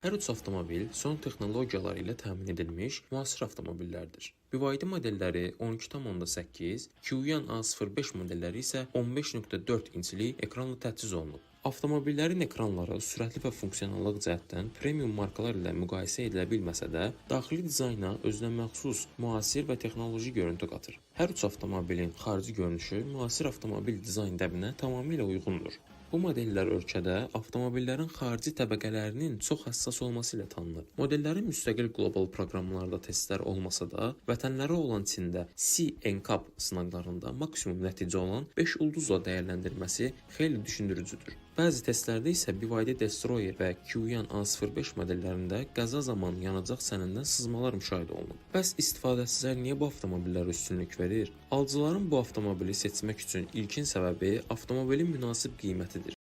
Hər üç avtomobil son texnologiyalar ilə təmin edilmiş müasir avtomobillərdir. BYD modelləri 12,8, Kyuyan A05 modelləri isə 15,4 inçlik ekranla təchiz olunub. Avtomobillərin ekranları sürətli və funksionallıq cəhətdən premium markalar ilə müqayisə edilə bilməsə də, daxili dizayna özünə məxsus müasir və texnoloji görüntü qatır. Hər üç avtomobilin xarici görünüşü müasir avtomobil dizayn dəbinə tamamilə uyğundur. Bu modellər ölkədə avtomobillərin xarici təbəqələrinin çox həssas olması ilə tanınır. Modellərin müstəqil qlobal proqramlarda testlər olmasa da, vətənləri olan Çində C-NCAP sınaqlarında maksimum nəticə olan 5 ulduzla dəyərləndirilməsi xeyli düşündürücüdür. Bəzi testlərdə isə BYD Destroyer və Kyuyan A05 modellərində qəza zamanı yanacaq sənindən sızmalar müşahidə olunub. Bəs istifadəçilər niyə bu avtomobillərə üstünlük verir? Alıcıların bu avtomobili seçmək üçün ilkin səbəbi avtomobilin münasib qiymətidir.